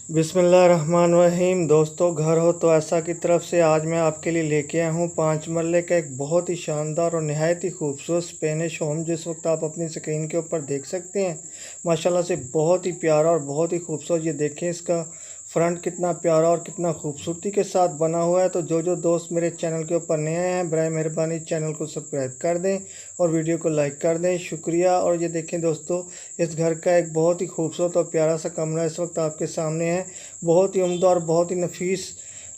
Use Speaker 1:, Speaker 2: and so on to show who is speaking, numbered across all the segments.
Speaker 1: बिस्मिल्लाहिर्रहमानिर्रहीम। दोस्तों, घर हो तो ऐसा की तरफ से आज मैं आपके लिए लेके आया हूँ 5 मरले का एक बहुत ही शानदार और नहायत ही खूबसूरत स्पेनिश होम, जिस वक्त आप अपनी स्क्रीन के ऊपर देख सकते हैं। माशाल्लाह से बहुत ही प्यारा और बहुत ही खूबसूरत। ये देखें इसका फ्रंट कितना प्यारा और कितना खूबसूरती के साथ बना हुआ है। तो जो दोस्त मेरे चैनल के ऊपर नए हैं, बराए मेहरबानी चैनल को सब्सक्राइब कर दें और वीडियो को लाइक कर दें, शुक्रिया। और ये देखें दोस्तों, इस घर का एक बहुत ही खूबसूरत और प्यारा सा कमरा इस वक्त आपके सामने है। बहुत ही उम्दा और बहुत ही नफीस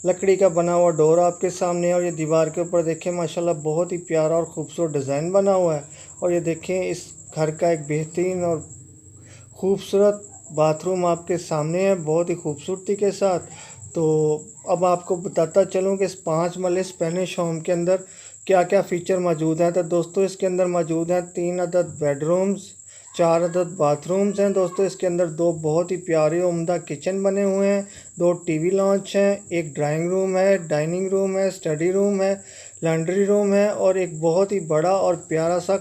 Speaker 1: लकड़ी का बना हुआ डोर आपके सामने है। और ये दीवार के ऊपर देखें माशाल्लाह बहुत ही प्यारा और ख़ूबसूरत डिज़ाइन बना हुआ है। और ये देखें इस घर का एक बेहतरीन और खूबसूरत बाथरूम आपके सामने है, बहुत ही खूबसूरती के साथ। तो अब आपको बताता चलूँ कि इस 5 मरले स्पेनिश होम के अंदर क्या क्या फ़ीचर मौजूद हैं। तो दोस्तों, इसके अंदर मौजूद हैं 3 अदद बेडरूम्स, 4 अदद बाथरूम्स हैं। दोस्तों, इसके अंदर 2 बहुत ही प्यारे उम्दा किचन बने हुए हैं, 2 टीवी लॉन्च हैं, एक ड्राइंग रूम है, डाइनिंग रूम है, स्टडी रूम है, लॉन्ड्री रूम है और एक बहुत ही बड़ा और प्यारा सा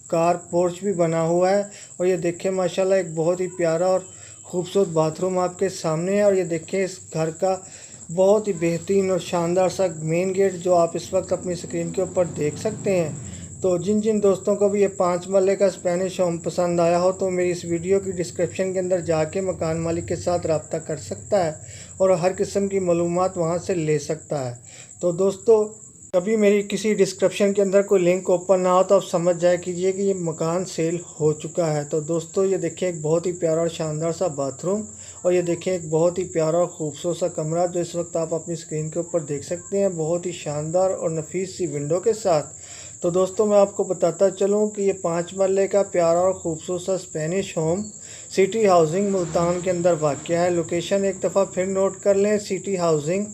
Speaker 1: कार पोर्च भी बना हुआ है। और ये देखें माशाल्लाह एक बहुत ही प्यारा और ख़ूबसूरत बाथरूम आपके सामने है। और ये देखें इस घर का बहुत ही बेहतरीन और शानदार सा मेन गेट जो आप इस वक्त अपनी स्क्रीन के ऊपर देख सकते हैं। तो जिन दोस्तों को भी ये 5 मरले का स्पेनिश होम पसंद आया हो तो मेरी इस वीडियो की डिस्क्रिप्शन के अंदर जाके मकान मालिक के साथ रब्ता कर सकता है और हर किस्म की मालूमात वहाँ से ले सकता है। तो दोस्तों, कभी मेरी किसी डिस्क्रिप्शन के अंदर कोई लिंक ओपन ना हो तो आप समझ जाए कीजिए कि ये मकान सेल हो चुका है। तो दोस्तों, ये देखिए एक बहुत ही प्यारा और शानदार सा बाथरूम और ये देखिए एक बहुत ही प्यारा और ख़ूबसूरत सा कमरा जो इस वक्त आप अपनी स्क्रीन के ऊपर देख सकते हैं, बहुत ही शानदार और नफीस सी विंडो के साथ। तो दोस्तों, मैं आपको बताता चलूँ कि ये 5 मरले का प्यारा और ख़ूबसूरत सा Spanish home city housing Multan के अंदर वाक़या है। लोकेशन एक दफ़ा फिर नोट कर लें, सिटी हाउसिंग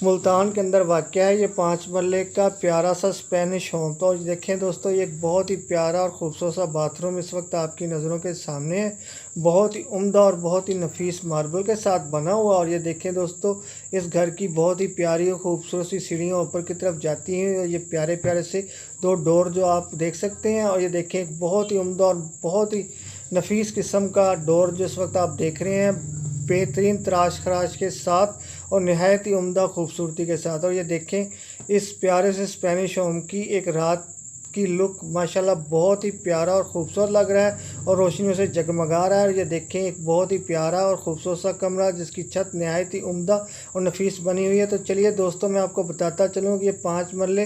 Speaker 1: मुल्तान के अंदर वाक़या है ये 5 मरले का प्यारा सा स्पेनिश होम। तो देखें दोस्तों, ये एक बहुत ही प्यारा और ख़ूबसूरत सा बाथरूम इस वक्त आपकी नज़रों के सामने है, बहुत ही उम्दा और बहुत ही नफीस मार्बल के साथ बना हुआ। और ये देखें दोस्तों, इस घर की बहुत ही प्यारी और ख़ूबसूरत सी सीढ़ियाँ ऊपर की तरफ जाती हैं और ये प्यारे प्यारे से 2 डोर जो आप देख सकते हैं। और ये देखें एक बहुत ही उम्दा और बहुत ही नफीस किस्म का डोर जो इस वक्त आप देख रहे हैं, बेहतरीन तराश खराश के साथ और नहायत ही उम्दा खूबसूरती के साथ। और ये देखें इस प्यारे से स्पेनिश होम की एक रात की लुक माशाल्लाह बहुत ही प्यारा और ख़ूबसूरत लग रहा है और रोशनियों से जगमगा रहा है। और ये देखें एक बहुत ही प्यारा और ख़ूबसूरत सा कमरा जिसकी छत नहायत ही उम्दा और नफीस बनी हुई है। तो चलिए दोस्तों, मैं आपको बताता चलूँ कि ये 5 मरले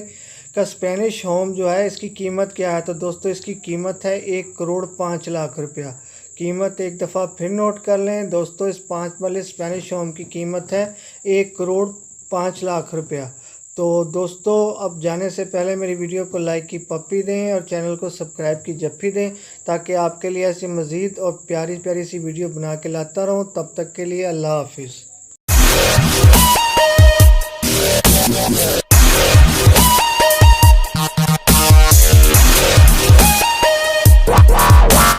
Speaker 1: का स्पेनिश होम जो है इसकी कीमत क्या है। तो दोस्तों, इसकी कीमत है 1 करोड़ 5 लाख रुपया। कीमत एक दफ़ा फिर नोट कर लें दोस्तों, इस 5 मरले स्पेनिश होम की कीमत है 1 करोड़ 5 लाख रुपया। तो दोस्तों, अब जाने से पहले मेरी वीडियो को लाइक की पप्पी दें और चैनल को सब्सक्राइब की जप्पी दें ताकि आपके लिए ऐसी मज़ीद और प्यारी प्यारी सी वीडियो बना के लाता रहूं। तब तक के लिए अल्लाह हाफिज़।